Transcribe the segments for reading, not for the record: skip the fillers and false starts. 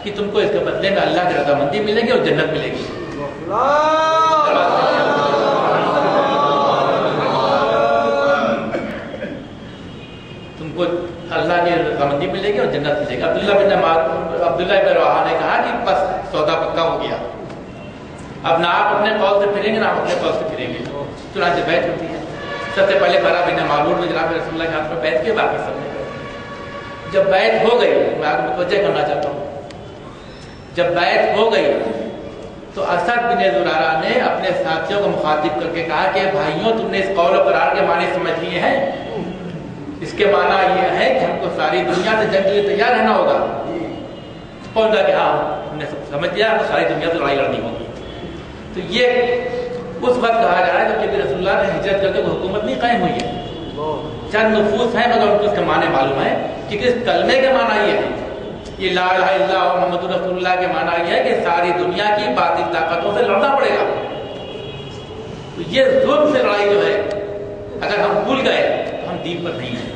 کہ تم کو اس کے بدلے میں اللہ کی رضامندی ملے گی اور جنت ملے گی. تم کو اللہ کی رضامندی ملے گی اور جنت ملے گی. عبداللہ بن رواحہ نے کہا کہ بس سودا پکا ہو گیا, اب نہ آپ اپنے قول سے پھریں گے نہ آپ اپنے قول سے پھریں گے. چنانچہ بیعت ہوتی ہے. سب سے پہلے برا بن معمور میں جناب رسول اللہ کے ہاتھ میں بیعت کے, باقی سب نے. جب بیعت ہو گئی, میں آپ کو متوجہ کرنا چاہتا ہوں, جب بیعت ہو گئی تو اسد بن زرارہ نے اپنے ساتھیوں کو مخاطب کر کے کہا کہ بھائیوں, تم نے اس قول و قرار کے معنی سمجھ لیے ہیں. اس کے معنی یہ ہے کہ ہم کو ساری دنیا سے جنگ کے لیے تیار رہنا ہوگا. پہنچا کہ ہاں ہم نے سمجھ لیا, ہم کو ساری دنیا سے لڑائی لڑنی ہوگی. تو یہ اس وقت کہا جا رہا ہے کہ رسول اللہ نے ہجرت کر کے حکومت نہیں قائم ہوئی ہے. چند نفوس ہیں مگر ان کو اس کے معنی معلوم ہے کہ اس کلمے کے معنی یہ ہے, یہ لا الہ الا اللہ محمد رسول اللہ کے معنی یہ ہے کہ ساری دنیا کی باطل طاقتوں سے لڑنا پڑے گا. تو یہ ظلم سے لڑائی جو ہے, اگر ہم بھول گئے تو ہم دین پر نہیں ہیں.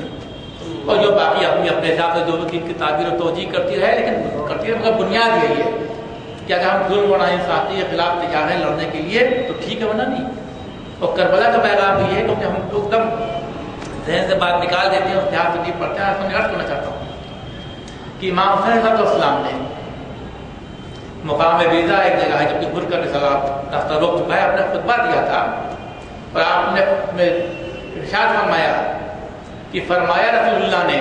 اور جو باقی اپنے حساب سے جو دین کی تعبیر و توجیہ کرتی رہے, لیکن کرتی رہے, مگر بنیاد یہی ہے کہ اگر ہم ظلم و ناانصافی کے خلاف تیار ہیں لڑنے کے لیے تو ٹھیک ہے, ورنہ نہیں. اور کربلا کا پیغام بھی ہے, کیونکہ ہم لوگ دم ذہن سے بات نکال دیتے ہیں اور اتہاس سے نہیں پڑھتے ہیں. اس میں عرض کرنا چاہتا ہوں کہ امام حسین علیہ السلام نے مقام بیضا ایک جگہ ہے, جبکہ گھر کر سلام راستہ روک چکا ہے, آپ نے خطبہ دیا تھا اور آپ نے ارشاد فرمایا کہ فرمایا رسول اللہ نے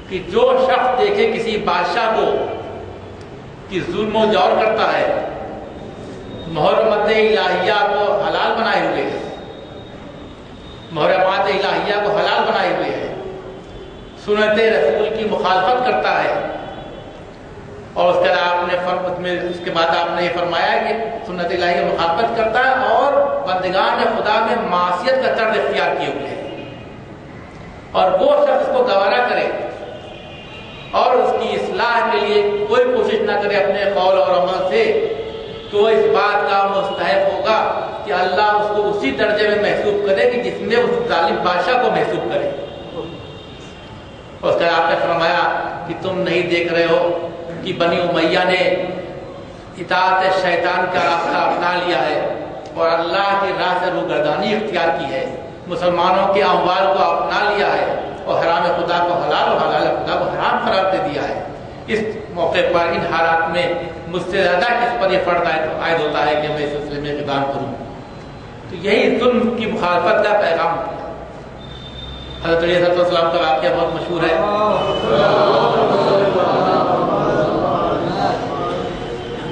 کہ جو شخص دیکھے کسی بادشاہ کو کہ ظلم و جور کرتا ہے, محرمات الہیہ کو حلال بنائے ہوئے ہے, محرمات الہیہ کو حلال بنائے ہوئے ہے, سنت رسول کی مخالفت کرتا ہے, اور اس کے بعد آپ نے یہ فرمایا کہ سنت الہی کی مخالفت کرتا ہے اور بندگان خدا میں معصیت کا طرز اختیار کیے ہوئے ہے, اور وہ شخص کو گوارا کرے اور اس کی اصلاح کے لیے کوئی کوشش نہ کرے اپنے قول اور عمل سے, تو اس بات کا مستحق ہوگا کہ اللہ اس کو اسی درجے میں محسوب کرے کہ جس میں اس ظالم بادشاہ کو محسوب کرے. اور اس کا آپ نے فرمایا کہ تم نہیں دیکھ رہے ہو کہ بنی امیہ نے اطاعت شیطان کا راستہ اپنا لیا ہے اور اللہ کی راہ سے روگردانی اختیار کی ہے, مسلمانوں کے اموال کو اپنا لیا ہے اور حرام خدا کو حلال اور حلال خدا کو حرام قرار دے دیا ہے. اس موقع پر ان حالات میں مجھ سے زیادہ کس پر یہ فرض عائد ہوتا ہے کہ میں اس سلسلے میں اقدام کروں. تو یہی ظلم کی مخالفت کا پیغام ہے. حضرت علیہ السلام کا واقعہ بہت مشہور ہے.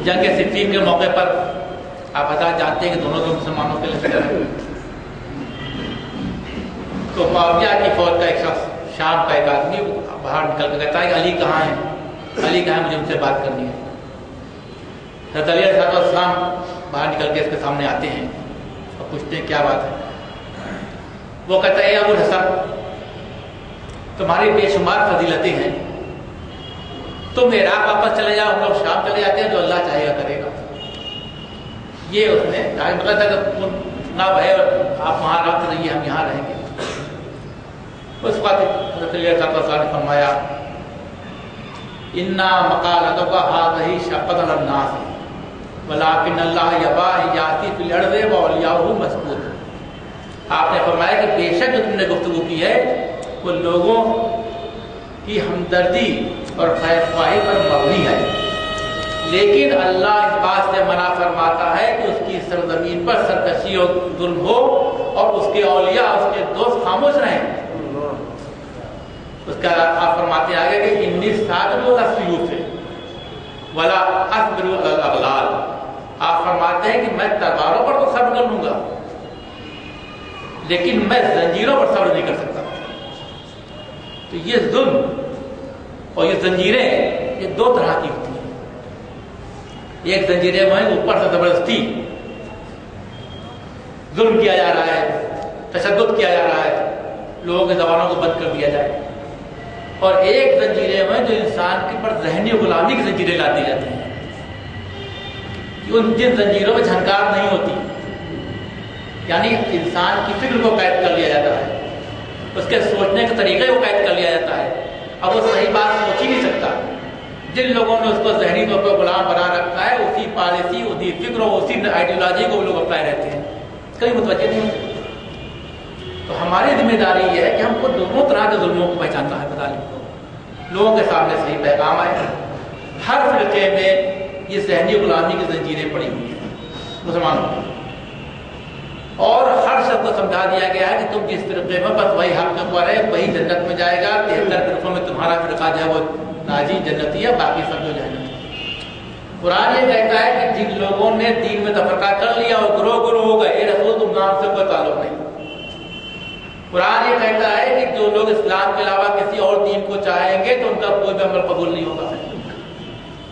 جنگ صفین کے موقع پر آپ حضرات جانتے ہیں کہ دونوں جو مسلمانوں کے لشکر ہیں, تو معاویہ کی فوج کا ایک شخص, شام کا ایک آدمی باہر نکل کے کہتا ہے کہ علی کہاں ہے, علی کہاں ہے, مجھے ان سے بات کرنی ہے. حضرت علیہ السلام باہر نکل کے اس کے سامنے آتے ہیں اور پوچھتے ہیں کیا بات ہے. وہ کہتا ہے ابو الحسن, تمہاری بے شمار فضیلتیں ہیں, تم عراق واپس چلے جاؤ, ہم لوگ شام چلے جاتے ہیں, جو اللہ چاہے گا کرے گا. یہ اس نے مطلب تھا کہ نہ بھائی آپ وہاں رات رہیے, ہم یہاں رہیں گے. اس وقت حضرت علیہ السلام نے فرمایا انا مقالتک ھذہ شقۃ علی الناس ولکن اللہ یبا یاتی فی الارض واولیاءہ مسکون. آپ نے فرمایا کہ بے شک جو تم نے گفتگو کی ہے وہ لوگوں کی ہمدردی اور خیر خواہی پر مبنی ہے, لیکن اللہ اس بات سے منع فرماتا ہے کہ اس کی سرزمین پر سرکشی اور ظلم ہو اور اس کے اولیاء, اس کے دوست خاموش رہیں. اس کا آپ فرماتے آگے کہ انی صابر علی السیوف ولا اصبر علی الاغلال. آپ فرماتے ہیں کہ میں تلواروں پر تو صبر کر لوں گا لیکن میں زنجیروں پر صبر نہیں کر سکتا. تو یہ ظلم اور یہ زنجیریں یہ دو طرح کی ہوتی ہیں. ایک زنجیریں وہ ہیں اوپر سے زبردستی ظلم کیا جا رہا ہے, تشدد کیا جا رہا ہے, لوگوں کی زبانوں کو بند کر دیا جائے. اور ایک زنجیریں وہ ہیں جو انسان کے پر ذہنی غلامی کی زنجیریں لا دی جاتی ہیں. جن زنجیروں میں جھنکار نہیں ہوتی, یعنی انسان کی فکر کو قید کر لیا جاتا ہے, اس کے سوچنے کے طریقے کو قید کر لیا جاتا ہے. اب وہ صحیح بات سوچ ہی نہیں سکتا, जिन लोगों ने उसको ज़हनी तौर पर गुलाम बना रखा है, उसी पॉलिसी, उसी फिक्र और उसी आइडियोलॉजी को वो लोग अपनाए रहते हैं, कभी मुतवज्जे नहीं होते। तो हमारी जिम्मेदारी ये है कि हमको दोनों तरह के जुल्मों को पहचानना है, बता लें लोगों के सामने सही पैगाम आए। हर फिरके में ये ज़हनी गुलामी की जंजीरें पड़ी हुई हैं मुसलमानों को, और हर शख्स को समझा दिया गया है कि तुम जिस फिरके में बस वही हक पर है, वही जन्नत में जाएगा। 73 फिरकों में तुम्हारा फिरका जो है वो नाजी जन्नती है, बाकी सब जो जहन्नम है। कुरान ये कहता है कि जिन लोगों ने दीन में तफरका कर लिया और ग्रोह हो गए, रसूल तुम नाम से कोई ताल्लुक नहीं। कुरान ये कहता है कि जो लोग इस्लाम के अलावा किसी और दीन को चाहेंगे तो उनका कोई भी अमल कबूल नहीं होगा।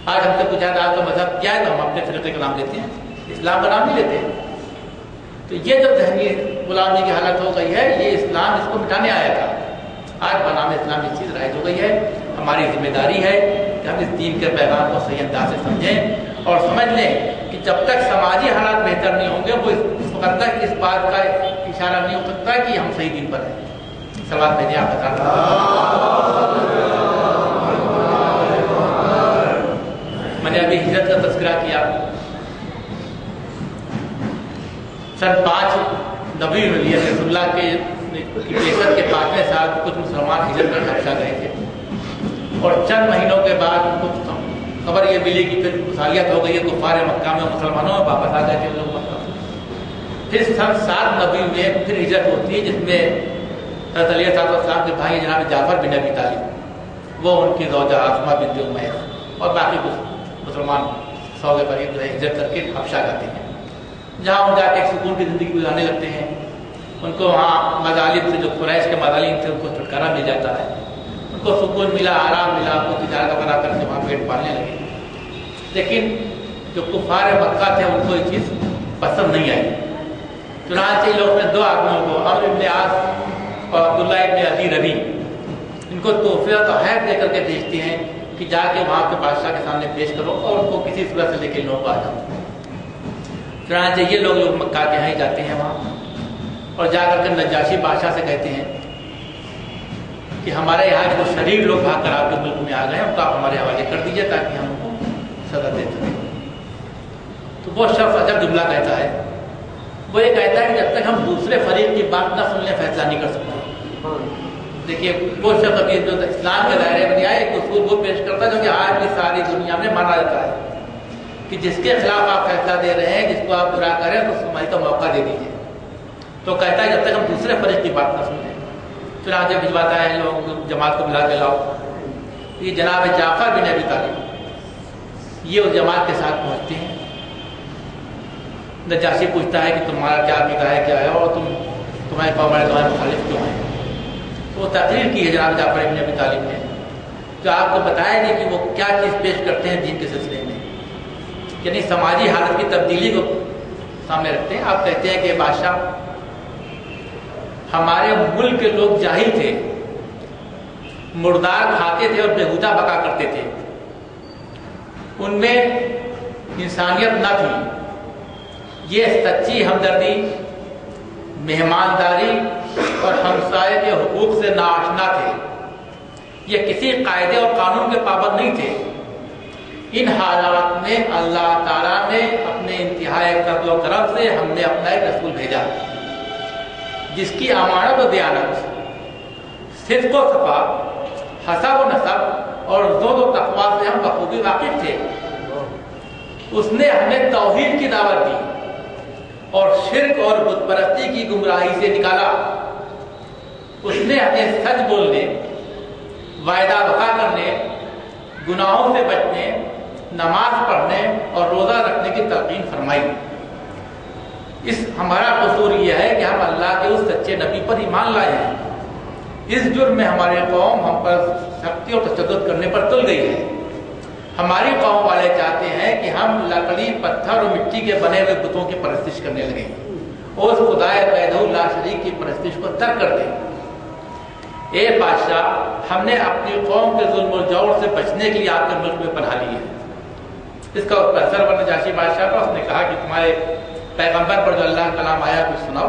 आज हमसे पूछा था आपका मजहब क्या है, तो हम अपने फिरके का नाम लेते हैं, इस्लाम का नाम नहीं लेते। तो ये जो ज़हनी गुलामी की हालत हो गई है, ये इस्लाम इसको मिटाने आया था। आज बनाम इस्लाम ये चीज़ राइज हो गई है। हमारी जिम्मेदारी है कि हम इस दीन के पैगाम को सही अंदाज से समझें और समझ लें कि जब तक समाजी हालात बेहतर नहीं होंगे, वो इस वक्त तक इस बात का इशारा नहीं हो सकता कि हम सही दीन पर हैं। सवाल मैंने आप बता, मैंने अभी हिजरत का तज़किरा किया। सन 5 नबी रसूलुल्लाह के बेसत के 5वें साल कुछ मुसलमान हिजरत कर हबशा गए थे, और चंद महीनों के बाद उनको खबर ये मिली कि फिर मुसालियत हो गई है, कुफार मक्का में मुसलमानों में वापस आ गए थे लोग मक्का। फिर सन 7 नबी में फिर हिजरत होती है, जिसमें हज़रत अली सल्लल्लाहु के भाई जनाब जाफर बिन अबी तालिब, वो उनकी ज़ौजा आसमा बिन्त उमैस और बाकी कुछ मुसलमान 100 के करीब जो है हिजरत करके हबशा जाते हैं, जहाँ वो जाके सुकून की ज़िंदगी गुजारने लगते हैं। उनको वहाँ मज़ालिम से, जो कुरैश के मज़ालिम थे, उनको छुटकारा मिल जाता है, उनको सुकून मिला, आराम मिला, उनको तिजारत बना करके वहाँ पेट पालने लगे। लेकिन जो कुफार मक्का थे उनको ये चीज़ पसंद नहीं आई। चुनांचे लोग ने 2 आदमियों को, अम्र इब्न आस और अब्दुल्लाह इब्न अबी रबी, इनको तोहफे और तोहफ़ दे करके भेजते हैं कि जाके वहाँ के बादशाह के सामने पेश करो और उनको किसी सूरत से लेके लोग आ जाओ। चुनांचे ये लोग मक्का के यहाँ ही जाते हैं वहाँ, और जाकर के नजाशी बादशाह से कहते हैं कि हमारे यहाँ के जो शरीर लोग भाग कर आपके मुल्क में आ गए हैं, उनको आप हमारे हवाले कर दीजिए ताकि हम उनको सजा दे सकें। तो वो शख्स अजब जुमला कहता है, वो ये कहता है कि जब तक हम दूसरे फरीक की बात ना सुन लें फैसला नहीं कर सकते। देखिए वो शख्स अभी जो इस्लाम के दायरे में आया, एक उसूल वो पेश करता है जो कि आज भी सारी दुनिया में माना जाता है कि जिसके खिलाफ आप फैसला दे रहे हैं, जिसको आप बुरा करें, तो सुनवाई का मौका दे दीजिए। तो कहता है जब तक हम दूसरे फरीक की बात ना सुने। चुनांचे भिजवाता है लोग, जमात को बुला के लाओ। ये जनाब जाफर बिन अबी तालिब ये उस जमात के साथ पहुँचते हैं। नजाशी पूछता है कि तुम्हारा क्या अकीदा है, क्या है, और तुम्हारे कौम वाले तुम्हारे मुखालिफ क्यों हैं। तो वो तकरीर की है जनाब जाफर बिन अबी तालिब ने, तो आपको बताया नहीं कि वो क्या चीज़ पेश करते हैं दीन के सिलसिले में, यानी समाजी हालत की तब्दीली को सामने रखते हैं। आप कहते हैं कि बादशाह, हमारे मुल्क के लोग जाहिल थे, मुर्दार खाते थे और बेहुदा बका करते थे, उनमें इंसानियत न थी। ये सच्ची हमदर्दी, मेहमानदारी और हमसाये के हुकूक से नाआशना थे। ये किसी कायदे और कानून के पाबंद नहीं थे। इन हालात में अल्लाह ताला ने अपने इंतहाई फज़ल व करम से हमने अपना एक रसूल भेजा, जिसकी अमानत व दयानत, सिद्क़ व सफ़ा, हसब व नसब और ज़ुहद व तक़वा से हम बखूबी वाकिफ़ थे। उसने हमें तौहीद की दावत दी और शिर्क और बुत परस्ती की गुमराही से निकाला। उसने हमें सच बोलने, वायदा वफा करने, गुनाहों से बचने, नमाज पढ़ने और रोज़ा रखने की तलकीन फरमाई। इस हमारा कसूर यह है कि हम अल्लाह के उस सच्चे नबी पर ईमान लाए हैं। इस जुर्म में हमारी कौम हम पर सख्ती और तशद्दुद करने पर तुल गई है। हमारी कौम वाले चाहते हैं कि हम लकड़ी, पत्थर और मिट्टी के बने हुए बुतों की परस्तिश करने लगें और उस खुदाए वहदहू ला शरीक की परस्तिश को तर्क कर दें। ए बादशाह, हमने अपनी कौम के जुल्म और जौर से बचने के लिए आपके मुल्क में पनाह ली है। इसका असर बन नजाशी बादशाह का, उसने कहा कि तुम्हारे पैगंबर पर जो अल्लाह का कलाम आया कुछ सुनाओ।